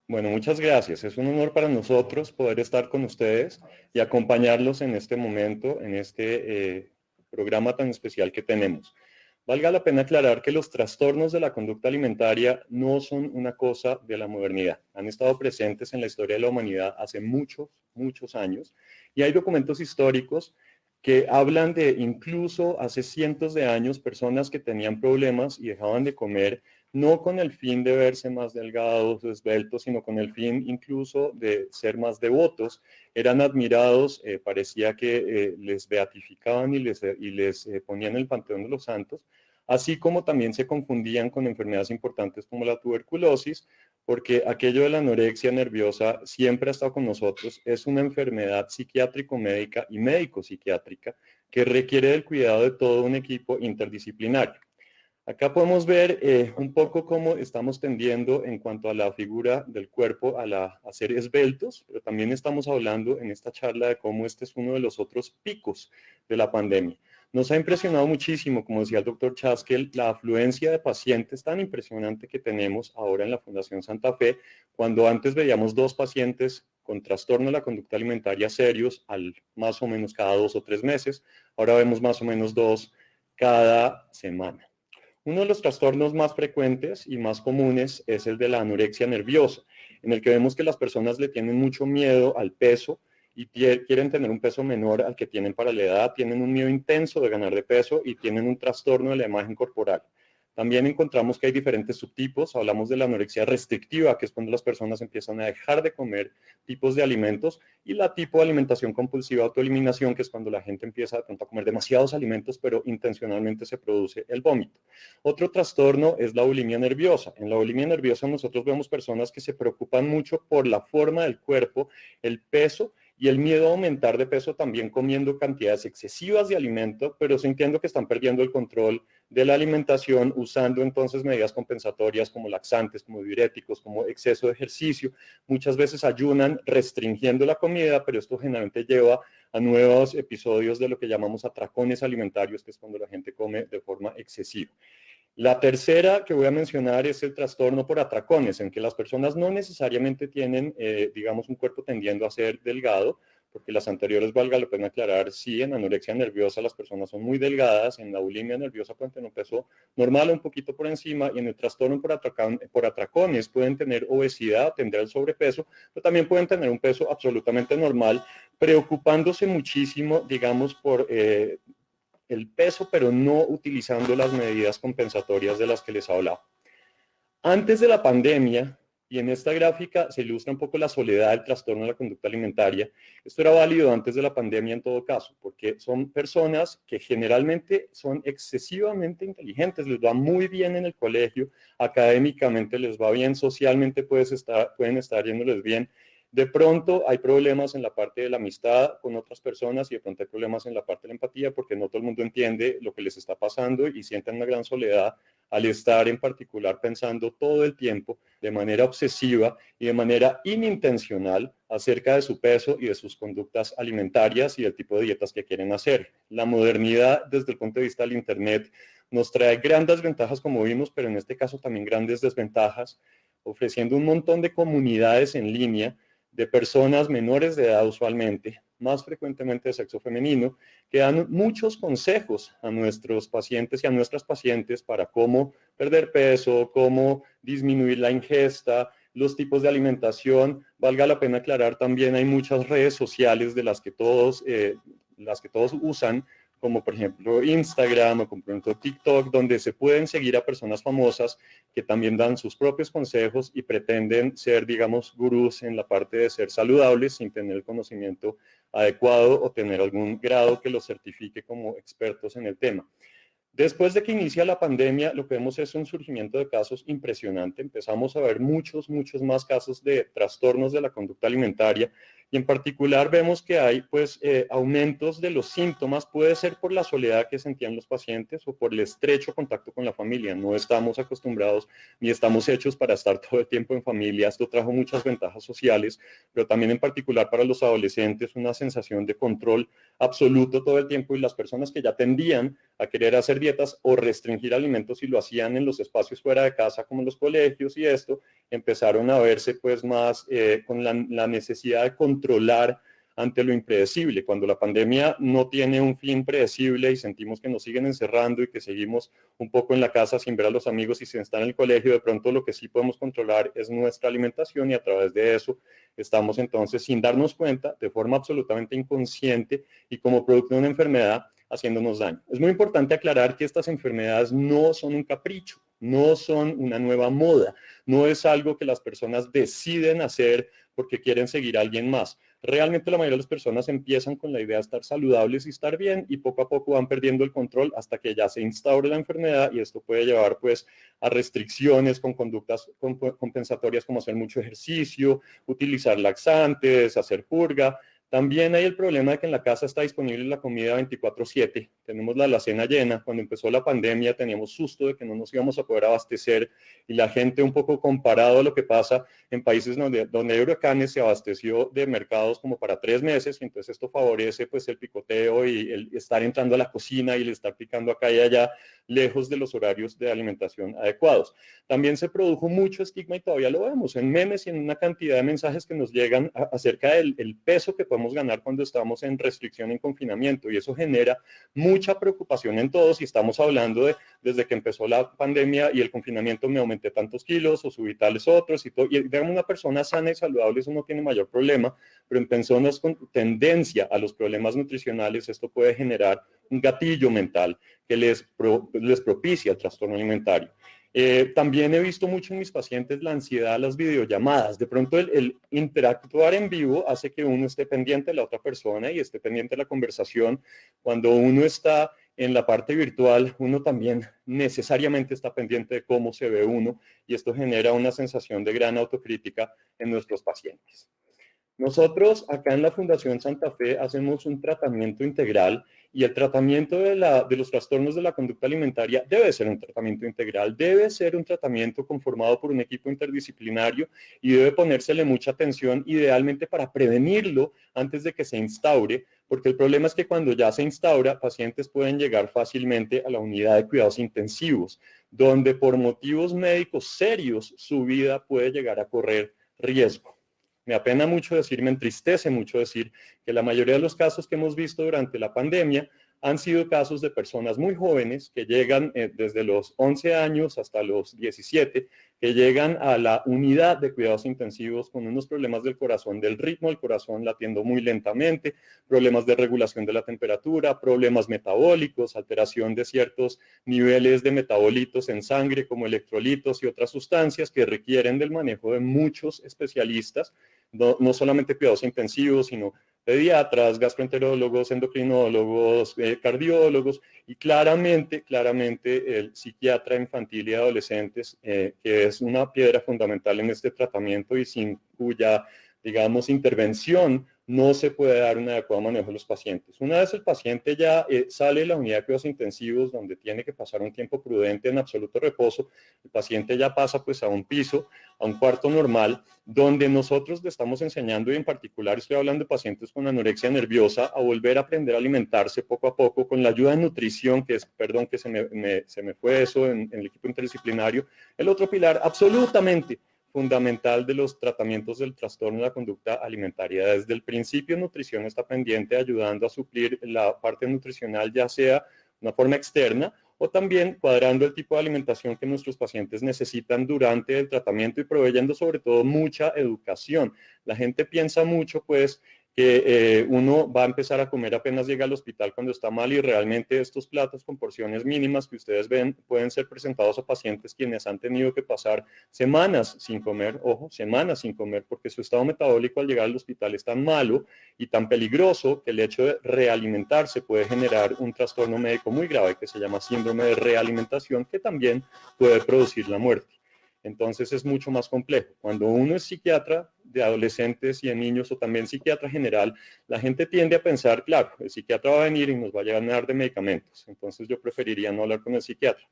Bueno, muchas gracias. Es un honor para nosotros poder estar con ustedes y acompañarlos en este momento, en este programa tan especial que tenemos. Valga la pena aclarar que los trastornos de la conducta alimentaria no son una cosa de la modernidad. Han estado presentes en la historia de la humanidad hace muchos, muchos años y hay documentos históricos que hablan de incluso hace cientos de años personas que tenían problemas y dejaban de comer no con el fin de verse más delgados o esbeltos, sino con el fin incluso de ser más devotos. Eran admirados, parecía que les beatificaban y les ponían en el panteón de los santos, así como también se confundían con enfermedades importantes como la tuberculosis, porque aquello de la anorexia nerviosa siempre ha estado con nosotros, es una enfermedad psiquiátrico-médica y médico-psiquiátrica que requiere del cuidado de todo un equipo interdisciplinario. Acá podemos ver un poco cómo estamos tendiendo en cuanto a la figura del cuerpo a ser esbeltos, pero también estamos hablando en esta charla de cómo este es uno de los otros picos de la pandemia. Nos ha impresionado muchísimo, como decía el doctor Chaskel, la afluencia de pacientes tan impresionante que tenemos ahora en la Fundación Santa Fe, cuando antes veíamos 2 pacientes con trastorno de la conducta alimentaria serios al más o menos cada 2 o 3 meses, ahora vemos más o menos 2 cada semana. Uno de los trastornos más frecuentes y más comunes es el de la anorexia nerviosa, en el que vemos que las personas le tienen mucho miedo al peso y quieren tener un peso menor al que tienen para la edad, tienen un miedo intenso de ganar de peso y tienen un trastorno de la imagen corporal. También encontramos que hay diferentes subtipos. Hablamos de la anorexia restrictiva, que es cuando las personas empiezan a dejar de comer tipos de alimentos, y la tipo de alimentación compulsiva autoeliminación, que es cuando la gente empieza de pronto a comer demasiados alimentos, pero intencionalmente se produce el vómito. Otro trastorno es la bulimia nerviosa. En la bulimia nerviosa nosotros vemos personas que se preocupan mucho por la forma del cuerpo, el peso y el miedo a aumentar de peso también comiendo cantidades excesivas de alimento, pero sintiendo que están perdiendo el control de la alimentación, usando entonces medidas compensatorias como laxantes, como diuréticos, como exceso de ejercicio. Muchas veces ayunan restringiendo la comida, pero esto generalmente lleva a nuevos episodios de lo que llamamos atracones alimentarios, que es cuando la gente come de forma excesiva. La tercera que voy a mencionar es el trastorno por atracones, en que las personas no necesariamente tienen, digamos, un cuerpo tendiendo a ser delgado, porque las anteriores, valga la pena aclarar, sí, en anorexia nerviosa las personas son muy delgadas, en la bulimia nerviosa pueden tener un peso normal, un poquito por encima, y en el trastorno por atracones pueden tener obesidad, tender al sobrepeso, pero también pueden tener un peso absolutamente normal, preocupándose muchísimo, digamos, por el peso, pero no utilizando las medidas compensatorias de las que les hablaba. Antes de la pandemia, y en esta gráfica se ilustra un poco la soledad del trastorno de la conducta alimentaria, esto era válido antes de la pandemia en todo caso, porque son personas que generalmente son excesivamente inteligentes, les va muy bien en el colegio, académicamente les va bien, socialmente pueden estar yéndoles bien. De pronto hay problemas en la parte de la amistad con otras personas y de pronto hay problemas en la parte de la empatía porque no todo el mundo entiende lo que les está pasando y sienten una gran soledad al estar en particular pensando todo el tiempo de manera obsesiva y de manera inintencional acerca de su peso y de sus conductas alimentarias y del tipo de dietas que quieren hacer. La modernidad desde el punto de vista del Internet nos trae grandes ventajas como vimos, pero en este caso también grandes desventajas, ofreciendo un montón de comunidades en línea de personas menores de edad usualmente, más frecuentemente de sexo femenino, que dan muchos consejos a nuestros pacientes y a nuestras pacientes para cómo perder peso, cómo disminuir la ingesta, los tipos de alimentación. Valga la pena aclarar también, hay muchas redes sociales de las que todos usan, como por ejemplo Instagram o como por ejemplo TikTok, donde se pueden seguir a personas famosas que también dan sus propios consejos y pretenden ser, digamos, gurús en la parte de ser saludables sin tener el conocimiento adecuado o tener algún grado que los certifique como expertos en el tema. Después de que inicia la pandemia, lo que vemos es un surgimiento de casos impresionante. Empezamos a ver muchos más casos de trastornos de la conducta alimentaria y en particular vemos que hay pues aumentos de los síntomas, puede ser por la soledad que sentían los pacientes o por el estrecho contacto con la familia. No estamos acostumbrados ni estamos hechos para estar todo el tiempo en familia. Esto trajo muchas ventajas sociales, pero también en particular para los adolescentes una sensación de control absoluto todo el tiempo, y las personas que ya tendían a querer hacer dietas o restringir alimentos y lo hacían en los espacios fuera de casa como los colegios y esto, empezaron a verse pues más con la necesidad de controlar ante lo impredecible. Cuando la pandemia no tiene un fin predecible y sentimos que nos siguen encerrando y que seguimos un poco en la casa sin ver a los amigos y sin estar en el colegio, de pronto lo que sí podemos controlar es nuestra alimentación, y a través de eso estamos entonces, sin darnos cuenta, de forma absolutamente inconsciente y como producto de una enfermedad, haciéndonos daño. Es muy importante aclarar que estas enfermedades no son un capricho, no son una nueva moda, no es algo que las personas deciden hacer porque quieren seguir a alguien más. Realmente la mayoría de las personas empiezan con la idea de estar saludables y estar bien, y poco a poco van perdiendo el control hasta que ya se instaure la enfermedad, y esto puede llevar pues a restricciones con conductas compensatorias como hacer mucho ejercicio, utilizar laxantes, hacer purga. También hay el problema de que en la casa está disponible la comida 24/7. Tenemos la alacena llena. Cuando empezó la pandemia teníamos susto de que no nos íbamos a poder abastecer, y la gente, un poco comparado a lo que pasa en países donde hay huracanes, se abasteció de mercados como para 3 meses, y entonces esto favorece pues el picoteo y el estar entrando a la cocina y el estar picando acá y allá, lejos de los horarios de alimentación adecuados. También se produjo mucho estigma, y todavía lo vemos en memes y en una cantidad de mensajes que nos llegan acerca del peso que podemos ganar cuando estamos en restricción, en confinamiento, y eso genera mucha preocupación en todos. Y estamos hablando de desde que empezó la pandemia y el confinamiento, me aumenté tantos kilos o subí tales otros y todo. Y digamos, una persona sana y saludable, eso no tiene mayor problema, pero en personas con tendencia a los problemas nutricionales, esto puede generar un gatillo mental que les propicia el trastorno alimentario. También he visto mucho en mis pacientes la ansiedad a las videollamadas. De pronto el interactuar en vivo hace que uno esté pendiente de la otra persona y esté pendiente de la conversación. Cuando uno está en la parte virtual, uno también necesariamente está pendiente de cómo se ve uno, y esto genera una sensación de gran autocrítica en nuestros pacientes. Nosotros acá en la Fundación Santa Fe hacemos un tratamiento integral, y el tratamiento de los trastornos de la conducta alimentaria debe ser un tratamiento integral, debe ser un tratamiento conformado por un equipo interdisciplinario, y debe ponérsele mucha atención, idealmente para prevenirlo antes de que se instaure, porque el problema es que cuando ya se instaura, pacientes pueden llegar fácilmente a la unidad de cuidados intensivos, donde por motivos médicos serios su vida puede llegar a correr riesgo. Me apena mucho decir, me entristece mucho decir que la mayoría de los casos que hemos visto durante la pandemia han sido casos de personas muy jóvenes que llegan desde los 11 años hasta los 17, que llegan a la unidad de cuidados intensivos con unos problemas del corazón, del ritmo del corazón latiendo muy lentamente, problemas de regulación de la temperatura, problemas metabólicos, alteración de ciertos niveles de metabolitos en sangre como electrolitos y otras sustancias que requieren del manejo de muchos especialistas, no solamente cuidados intensivos, sino pediatras, gastroenterólogos, endocrinólogos, cardiólogos, y claramente el psiquiatra infantil y adolescentes, que es una piedra fundamental en este tratamiento y sin cuya, digamos, intervención no se puede dar un adecuado manejo de los pacientes. Una vez el paciente ya sale de la unidad de cuidados intensivos, donde tiene que pasar un tiempo prudente en absoluto reposo, el paciente ya pasa pues a un piso, a un cuarto normal, donde nosotros le estamos enseñando, y en particular estoy hablando de pacientes con anorexia nerviosa, a volver a aprender a alimentarse poco a poco con la ayuda de nutrición, que es, perdón que se me fue eso en el equipo interdisciplinario, el otro pilar absolutamente fundamental de los tratamientos del trastorno de la conducta alimentaria. Desde el principio, nutrición está pendiente, ayudando a suplir la parte nutricional, ya sea de una forma externa o también cuadrando el tipo de alimentación que nuestros pacientes necesitan durante el tratamiento, y proveyendo sobre todo mucha educación. La gente piensa mucho pues que uno va a empezar a comer apenas llega al hospital cuando está mal, y realmente estos platos con porciones mínimas que ustedes ven pueden ser presentados a pacientes quienes han tenido que pasar semanas sin comer, ojo, semanas sin comer, porque su estado metabólico al llegar al hospital es tan malo y tan peligroso que el hecho de realimentarse puede generar un trastorno médico muy grave que se llama síndrome de realimentación, que también puede producir la muerte. Entonces es mucho más complejo. Cuando uno es psiquiatra de adolescentes y de niños o también psiquiatra general, la gente tiende a pensar, claro, el psiquiatra va a venir y nos va a llenar de medicamentos. Entonces yo preferiría no hablar con el psiquiatra.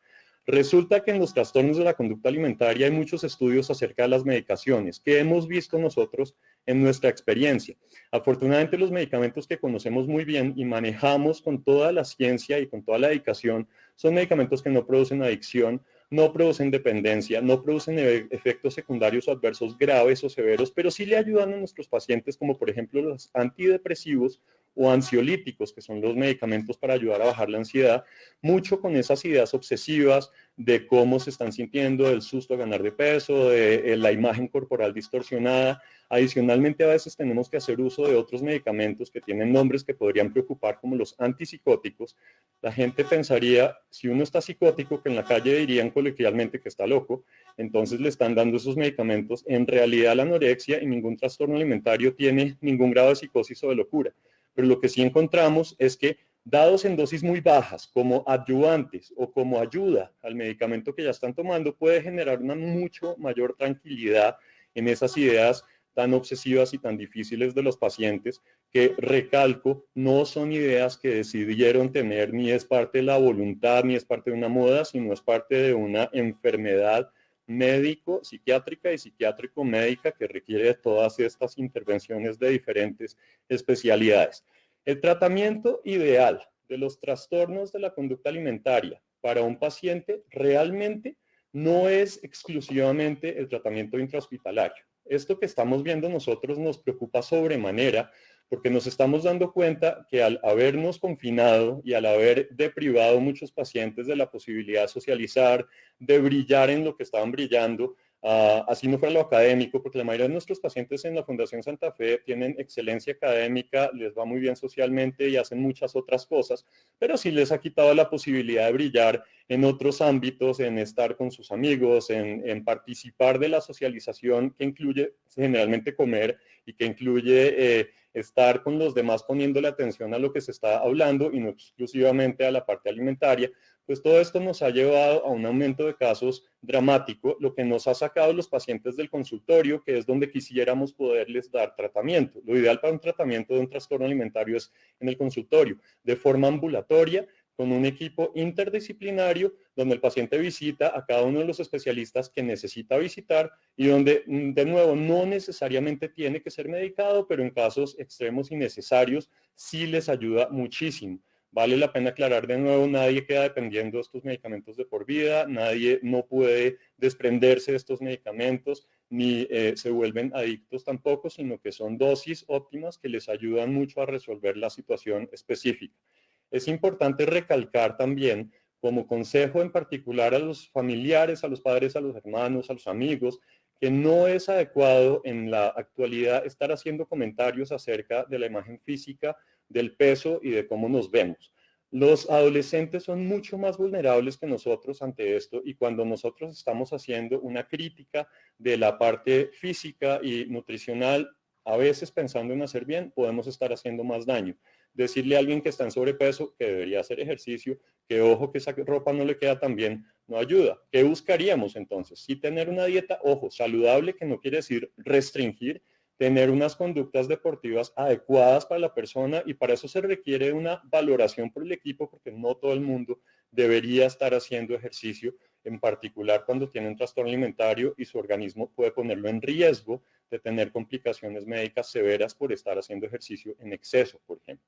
Resulta que en los trastornos de la conducta alimentaria hay muchos estudios acerca de las medicaciones que hemos visto nosotros en nuestra experiencia. Afortunadamente los medicamentos que conocemos muy bien y manejamos con toda la ciencia y con toda la dedicación son medicamentos que no producen adicción, no producen dependencia, no producen efectos secundarios o adversos graves o severos, pero sí le ayudan a nuestros pacientes, como por ejemplo los antidepresivos o ansiolíticos, que son los medicamentos para ayudar a bajar la ansiedad, mucho con esas ideas obsesivas de cómo se están sintiendo, del susto a ganar de peso, de la imagen corporal distorsionada. Adicionalmente, a veces tenemos que hacer uso de otros medicamentos que tienen nombres que podrían preocupar, como los antipsicóticos. La gente pensaría, si uno está psicótico, que en la calle dirían coloquialmente que está loco, entonces le están dando esos medicamentos. En realidad, la anorexia y ningún trastorno alimentario tiene ningún grado de psicosis o de locura. Pero lo que sí encontramos es que dados en dosis muy bajas, como adyuvantes o como ayuda al medicamento que ya están tomando, puede generar una mucho mayor tranquilidad en esas ideas tan obsesivas y tan difíciles de los pacientes, que, recalco, no son ideas que decidieron tener, ni es parte de la voluntad, ni es parte de una moda, sino es parte de una enfermedad médico, psiquiátrica y psiquiátrico-médica que requiere de todas estas intervenciones de diferentes especialidades. El tratamiento ideal de los trastornos de la conducta alimentaria para un paciente realmente no es exclusivamente el tratamiento intrahospitalario. Esto que estamos viendo nosotros nos preocupa sobremanera porque nos estamos dando cuenta que al habernos confinado y al haber deprivado muchos pacientes de la posibilidad de socializar, de brillar en lo que estaban brillando, así no fuera lo académico, porque la mayoría de nuestros pacientes en la Fundación Santa Fe tienen excelencia académica, les va muy bien socialmente y hacen muchas otras cosas, pero sí les ha quitado la posibilidad de brillar en otros ámbitos, en estar con sus amigos, en participar de la socialización que incluye generalmente comer y que incluye estar con los demás poniéndole atención a lo que se está hablando y no exclusivamente a la parte alimentaria. Pues todo esto nos ha llevado a un aumento de casos dramático, lo que nos ha sacado los pacientes del consultorio, que es donde quisiéramos poderles dar tratamiento. Lo ideal para un tratamiento de un trastorno alimentario es en el consultorio, de forma ambulatoria, con un equipo interdisciplinario, donde el paciente visita a cada uno de los especialistas que necesita visitar y donde, de nuevo, no necesariamente tiene que ser medicado, pero en casos extremos y necesarios sí les ayuda muchísimo. Vale la pena aclarar de nuevo, nadie queda dependiendo de estos medicamentos de por vida, nadie no puede desprenderse de estos medicamentos, ni se vuelven adictos tampoco, sino que son dosis óptimas que les ayudan mucho a resolver la situación específica. Es importante recalcar también, como consejo en particular a los familiares, a los padres, a los hermanos, a los amigos, que no es adecuado en la actualidad estar haciendo comentarios acerca de la imagen física, del peso y de cómo nos vemos. Los adolescentes son mucho más vulnerables que nosotros ante esto y cuando nosotros estamos haciendo una crítica de la parte física y nutricional, a veces pensando en hacer bien, podemos estar haciendo más daño. Decirle a alguien que está en sobrepeso que debería hacer ejercicio, que ojo que esa ropa no le queda tan bien, no ayuda. ¿Qué buscaríamos entonces? Sí tener una dieta, ojo, saludable, que no quiere decir restringir, tener unas conductas deportivas adecuadas para la persona y para eso se requiere una valoración por el equipo porque no todo el mundo debería estar haciendo ejercicio, en particular cuando tiene un trastorno alimentario y su organismo puede ponerlo en riesgo de tener complicaciones médicas severas por estar haciendo ejercicio en exceso, por ejemplo.